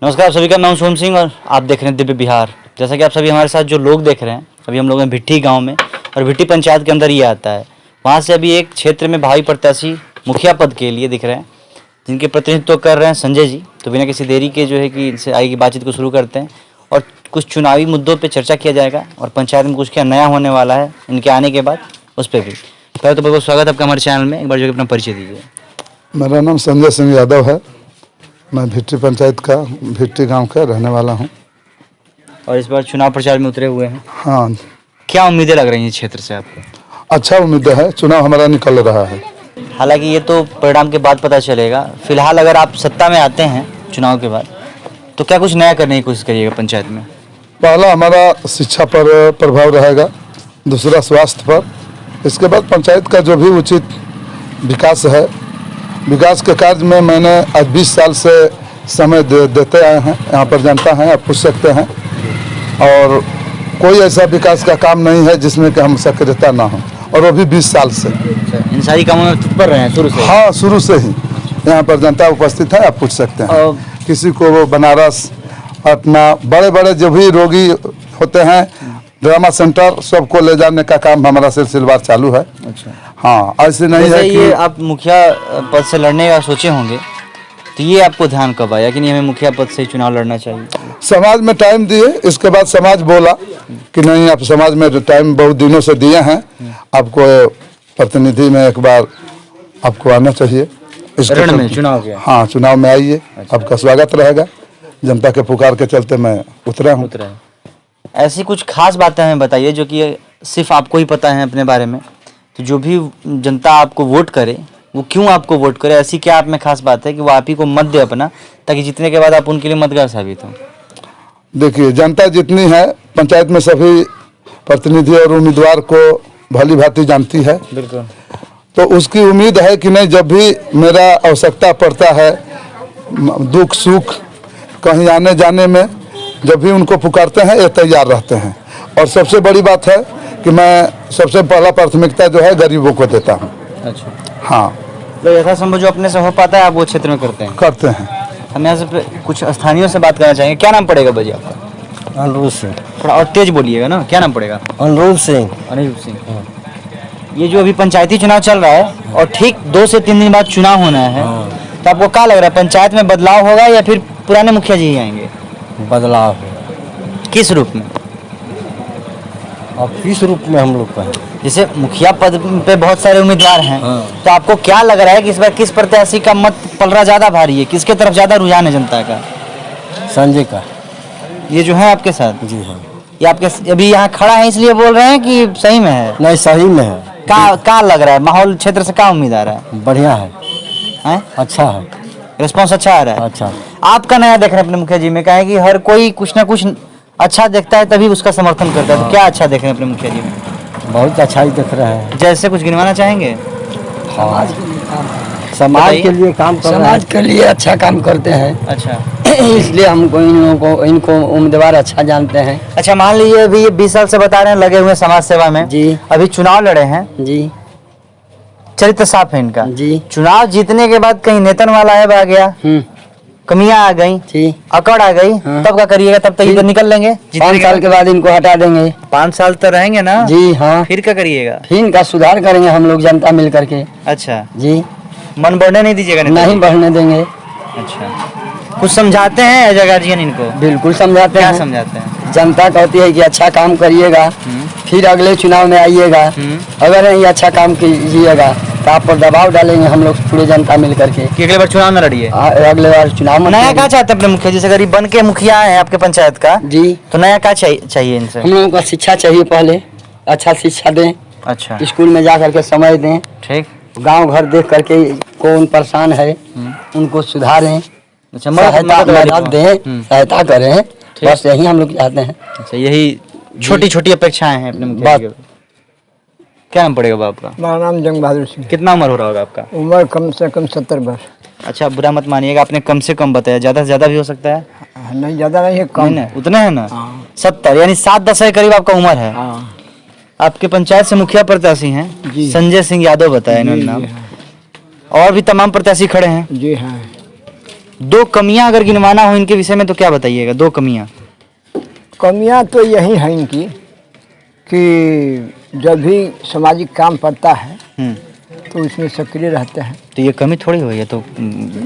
नमस्कार आप सभी का, मैं हूं सोम सिंह और आप देख रहे हैं दिव्य बिहार। जैसा कि आप सभी हमारे साथ जो लोग देख रहे हैं, अभी हम लोग हैं भिट्टी गांव में और भिट्टी पंचायत के अंदर ये आता है। वहां से अभी एक क्षेत्र में भावी प्रत्याशी मुखिया पद के लिए दिख रहे हैं, जिनके प्रतिनिधित्व कर रहे हैं संजय जी। तो बिना किसी देरी के जो है कि इनसे आगे की बातचीत को शुरू करते हैं और कुछ चुनावी मुद्दों पर चर्चा किया जाएगा और पंचायत में कुछ क्या नया होने वाला है इनके आने के बाद, उस पर भी। पहले तो बहुत स्वागत आपका हमारे चैनल में। एक बार जो अपना परिचय दीजिए। मेरा नाम संजय सिंह यादव है। मैं भिट्टी पंचायत का भिट्टी गांव का रहने वाला हूं। और इस बार चुनाव प्रचार में उतरे हुए हैं। हाँ, क्या उम्मीदें लग रही हैं क्षेत्र से आपको? अच्छा उम्मीद है, चुनाव हमारा निकल रहा है। हालांकि ये तो परिणाम के बाद पता चलेगा। फिलहाल अगर आप सत्ता में आते हैं चुनाव के बाद, तो क्या कुछ नया करने की कोशिश करिएगा पंचायत में? पहला हमारा शिक्षा पर प्रभाव रहेगा, दूसरा स्वास्थ्य पर, इसके बाद पंचायत का जो भी उचित विकास है, विकास के कार्य में मैंने आज 20 साल से समय देते आए हैं। यहाँ पर जनता है, आप पूछ सकते हैं। और कोई ऐसा विकास का काम नहीं है जिसमें कि हम सक्रियता ना हो, और वो भी 20 साल से। इन सारी कामों में तत्पर रहे हैं शुरू से? हाँ, शुरू से ही यहाँ पर जनता उपस्थित है, आप पूछ सकते हैं। किसी को वो बनारस, अपना बड़े बड़े जो भी रोगी होते हैं, ड्रामा सेंटर, सबको ले जाने का काम हमारा सिलसिलेवार चालू है। अच्छा। हाँ, ऐसे नहीं है ये कि आप मुखिया पद से लड़ने का सोचे होंगे, तो ये आपको ध्यान कब आया कि नहीं हमें मुखिया पद से चुनाव लड़ना चाहिए? समाज में टाइम दिए, इसके बाद समाज बोला कि नहीं, आप समाज में टाइम बहुत दिनों से दिए हैं, आपको प्रतिनिधि में एक बार आपको आना चाहिए। रण में चुनाव के? हाँ, चुनाव में आइए। अच्छा। आपका स्वागत रहेगा। जनता के पुकार के चलते मैं उतरा हूँ। ऐसी कुछ खास बातें हमें बताइए जो कि सिर्फ आपको ही पता है अपने बारे में। तो जो भी जनता आपको वोट करे, वो क्यों आपको वोट करे? ऐसी क्या आप में खास बात है कि वो आप ही को मत दे अपना, ताकि जीतने के बाद आप उनके लिए मददगार साबित हो? देखिए, जनता जितनी है पंचायत में, सभी प्रतिनिधि और उम्मीदवार को भली भांति जानती है। बिल्कुल। तो उसकी उम्मीद है कि नहीं, जब भी मेरा आवश्यकता पड़ता है, दुख सुख कहीं आने जाने में, जब भी उनको पुकारते हैं, ये तैयार रहते हैं। और सबसे बड़ी बात है कि मैं सबसे पहला प्राथमिकता जो है गरीबों को देता हूँ। अच्छा। हाँ, तो यथासंभव जो अपने से हो पाता है आप वो क्षेत्र में करते हैं? हम यहाँ से कुछ स्थानीयों से बात करना चाहेंगे। क्या नाम पड़ेगा भाई आपका? अनुरूप सिंह। थोड़ा और तेज बोलिएगा ना। क्या नाम पड़ेगा? अनुरूप सिंह। अनुरूप सिंह। ये जो अभी पंचायती चुनाव चल रहा है और ठीक 2 से 3 दिन बाद चुनाव होना है, तो आपको क्या लग रहा है, पंचायत में बदलाव होगा या फिर पुराने मुखिया जी ही आएंगे? बदलाव। किस रूप में? अब किस रूप में हम लोग कहें? जैसे मुखिया पद पे बहुत सारे उम्मीदवार हैं, तो आपको क्या लग रहा है कि इस बार किस प्रत्याशी का मत पलड़ा ज्यादा भारी है, किसके तरफ ज्यादा रुझान है जनता का? संजय का। ये जो है आपके साथ? जी हाँ। ये आपके अभी यहाँ खड़ा है इसलिए बोल रहे हैं कि सही में है? नहीं, सही में है। क्या लग रहा है, माहौल क्षेत्र से क्या उम्मीद आ रहा है? बढ़िया है। हैं? अच्छा है। रिस्पॉन्स अच्छा आ रहा है? अच्छा। आपका नया देख रहे हैं अपने मुखिया जी में, कहा है कि हर कोई कुछ ना कुछ अच्छा देखता है तभी उसका समर्थन करता है। तो क्या अच्छा देख रहे हैं अपने मुखिया जी में? बहुत अच्छा ही दिख रहे हैं। जैसे कुछ गिनवाना चाहेंगे? समाज के लिए काम कर रहे हैं। समाज के लिए अच्छा काम करते हैं। अच्छा। इसलिए हमको इनको उम्मीदवार अच्छा जानते हैं। अच्छा, मान लीजिए अभी ये 20 साल से बता रहे हैं लगे हुए समाज सेवा में जी। अभी चुनाव लड़े हैं जी। चरित्र साफ है इनका जी। चुनाव जीतने के बाद कहीं नेतन वाला है आ गया, कमियां आ गई, जी, अकड़ आ गई, हाँ। तब क्या करिएगा? तब तक इधर निकल लेंगे? 5 साल के बाद इनको हटा देंगे। 5 साल तो रहेंगे ना? जी हाँ। फिर क्या करिएगा? फिर इनका सुधार करेंगे हम लोग जनता मिल करके। अच्छा जी। मन बढ़ने नहीं दीजिएगा? नहीं बढ़ने देंगे। अच्छा, कुछ समझाते हैं एज ए गार्जियन इनको? बिल्कुल समझाते क्या हैं। समझाते हैं? जनता कहती है कि अच्छा काम करिएगा, फिर अगले चुनाव में आइएगा। अगर नहीं अच्छा काम कीजिएगा तो आप पर दबाव डालेंगे हम लोग पूरे जनता मिल करके कि अगले बार चुनाव न लड़िए। अगले बार चुनाव में नया क्या चाहते हैं अपने मुखिया जी से? गरीब बन के मुखिया है आपके पंचायत का जी, तो नया क्या चाहिए इनसे? हम लोगों को शिक्षा चाहिए। पहले अच्छा शिक्षा दें। अच्छा। स्कूल में जा करके समय दें। ठीक। गांव घर देख करके कौन परेशान है उनको सुधारें। अच्छा, मदद दें, सहायता करें। बस यही हम लोग चाहते हैं। अच्छा, यही छोटी छोटी अपेक्षाएं हैं अपने मुखिया जी। क्या नाम पड़ेगा बाप का? मेरा नाम जंग बहादुर सिंह। कितना उम्र हो रहा होगा आपका? उम्र कम से कम 70 वर्ष। अच्छा, बुरा मत मानिएगा, आपने कम से कम बताया, ज्यादा से ज्यादा भी हो सकता है? नहीं, ज्यादा नहीं है, कम है। उतना है ना? 70 यानी 7-10 के करीब आपका उम्र है। आपके पंचायत से मुखिया प्रत्याशी हैं संजय सिंह यादव बताया इन्होंने नाम, और भी तमाम प्रत्याशी खड़े हैं। जी हाँ। दो कमियां अगर गिनवाना हो इनके विषय में तो क्या बताइएगा, दो कमियां? कमियां तो यही हैं इनकी कि जब भी सामाजिक काम पड़ता है तो उसमें सक्रिय रहते हैं। तो ये कमी थोड़ी हुई है, तो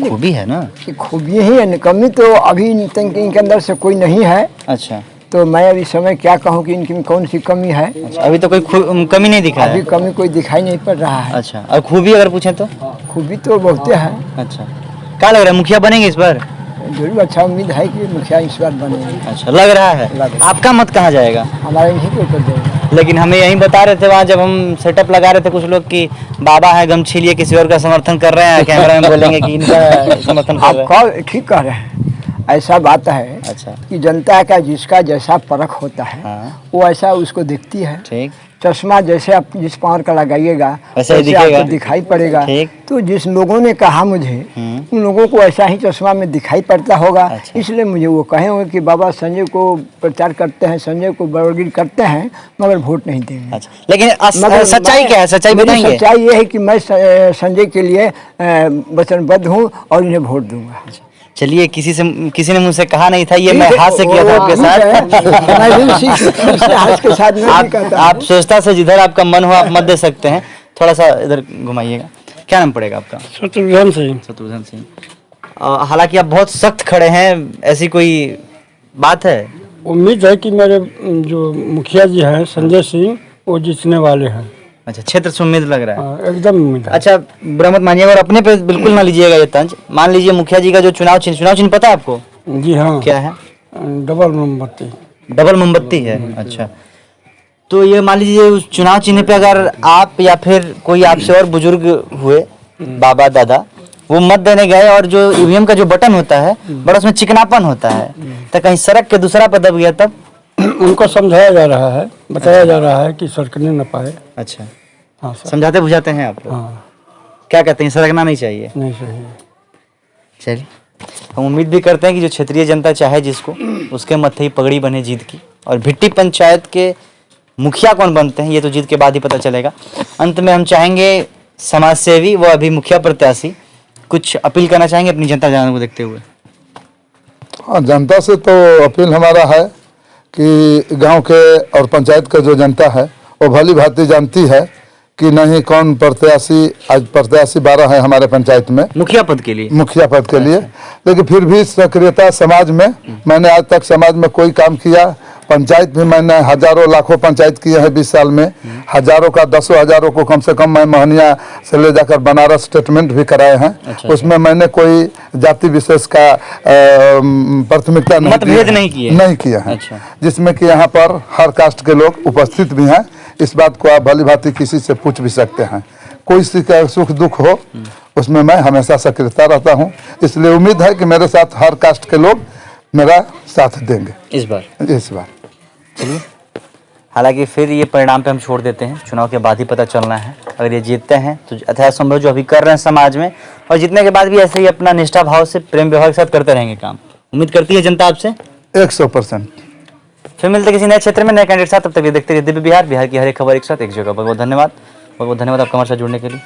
खूबी है ना। ये खूबियाँ ही है, कमी तो अभी इनके अंदर से कोई नहीं है। अच्छा, तो मैं अभी समय क्या कहूँ कि इनकी में कौन सी कमी है। अच्छा, अभी तो कोई कमी नहीं दिखा है। अभी कमी कोई दिखाई नहीं पड़ रहा है। अच्छा, और खूबी अगर पूछें तो? खूबी तो बहुत है। अच्छा, क्या लग रहा है, मुखिया बनेंगे इस बार? जरूर, अच्छा उम्मीद है कि मुखिया इस बार बनेंगे। अच्छा, लग रहा है। आपका मत कहाँ जाएगा? हमारा इन्हीं के ऊपर जाएगा। लेकिन हमें यहीं बता रहे थे वहाँ जब हम सेटअप लगा रहे थे कुछ लोग कि बाबा है गमछी लिए किसी और का समर्थन कर रहे हैं, कैमरा में बोलेंगे कि इनका समर्थन कर रहे हैं। आप ठीक कह रहे हैं। ऐसा बात है अच्छा, कि जनता का जिसका जैसा परख होता है हाँ, वो ऐसा उसको देखती है। ठीक। चश्मा जैसे आप जिस पावर का लगाइएगा वैसे ही वैसे दिखेगा। आपको दिखाई पड़ेगा। ठीक। तो जिस लोगों ने कहा मुझे उन लोगों को ऐसा ही चश्मा में दिखाई पड़ता होगा। अच्छा। इसलिए मुझे वो कहे होंगे कि बाबा संजय को प्रचार करते हैं, संजय को बड़गिरी करते हैं, मगर वोट नहीं देंगे। अच्छा, लेकिन मगर सच्चाई क्या है, सच्चाई मेरी बताएंगे? सच्चाई ये है कि मैं संजय के लिए वचनबद्ध हूँ और इन्हें वोट दूंगा। चलिए, किसी ने मुझसे कहा नहीं था, ये मैं हाथ से किया था आपके साथ। मैं भी उसी हाथ के साथ मैं भी करता हूँ। आप सोचता से जिधर आपका मन हो आप मत दे सकते हैं, थोड़ा सा इधर घुमाइएगा। क्या नाम पड़ेगा आपका? शत्रुघ्न सिंह। शत्रुघ्न सिंह। हालांकि आप बहुत सख्त खड़े हैं, ऐसी कोई बात है? उम्मीद है कि मेरे जो मुखिया जी हैं संजय सिंह वो जीतने वाले हैं। अच्छा, क्षेत्र से उम्मीद लग रहा है। एकदम उम्मीद है। अच्छा, बुरा मत मानिएगा और अपने पे बिल्कुल ना लीजिएगा ये तंज। मान लीजिए मुखिया जी का जो चुनाव चिन्ह पता है आपको? जी हाँ। क्या है? डबल मोमबत्ती। डबल मोमबत्ती है। अच्छा, तो ये मान लीजिए उस चुनाव चिन्ह पे अगर आप या फिर कोई आपसे और बुजुर्ग हुए, बाबा दादा, वो मत देने गए और जो ईवीएम का जो बटन होता है बड़ा उसमें चिकनापन होता है, तो कहीं सड़क के दूसरा पे दब गया तब? उनको समझाया जा रहा है, बताया जा रहा है कि सरकने न पाए। अच्छा, हाँ सर। समझाते बुझाते हैं आप लोग? हाँ। क्या कहते हैं, सड़कना नहीं चाहिए? नहीं चाहिए। चलिए, हम उम्मीद भी करते हैं कि जो क्षेत्रीय जनता चाहे जिसको, उसके मत्थे ही पगड़ी बने जीत की। और भिट्टी पंचायत के मुखिया कौन बनते हैं ये तो जीत के बाद ही पता चलेगा। अंत में हम चाहेंगे समाज सेवी व अभी मुखिया प्रत्याशी कुछ अपील करना चाहेंगे अपनी जनता जनाने को देखते हुए? हाँ, जनता से तो अपील हमारा है कि गांव के और पंचायत का जो जनता है वो भली भांति जानती है कि नहीं कौन प्रत्याशी, आज प्रत्याशी 12 है हमारे पंचायत में मुखिया पद के लिए। मुखिया पद के लिए। लेकिन फिर भी सक्रियता समाज में, मैंने आज तक समाज में कोई काम किया। पंचायत भी मैंने हजारों लाखों पंचायत किए हैं 20 साल में, हजारों का 10 हजारों को कम से कम मैं मोहनिया से ले जाकर बनारस स्टेटमेंट भी कराए हैं। अच्छा, उसमें मैंने कोई जाति विशेष का प्राथमिकता मतभेद नहीं किया है। अच्छा। जिसमें कि यहाँ पर हर कास्ट के लोग उपस्थित भी हैं। इस बात को आप भली भांति किसी से पूछ भी सकते हैं। कोई सी का सुख दुख हो उसमें मैं हमेशा सक्रियता रहता हूँ। इसलिए उम्मीद है कि मेरे साथ हर कास्ट के लोग मेरा साथ देंगे इस बार। चलिए, हालांकि फिर ये परिणाम पे हम छोड़ देते हैं, चुनाव के बाद ही पता चलना है। अगर ये जीतते हैं तो यथासंभव जो अभी कर रहे हैं समाज में, और जीतने के बाद भी ऐसे ही अपना निष्ठा भाव से प्रेम व्यवहार के साथ करते रहेंगे काम। उम्मीद करती है जनता आपसे 100%। फिर मिलते किसी नए क्षेत्र में नए कैंडिडेट साथ। तब तक ये देखते रहिए दिव्य बिहार, बिहार की हर एक खबर एक साथ एक जगह। बहुत बहुत धन्यवाद, बहुत बहुत धन्यवाद आपका हमारे साथ जुड़ने के लिए।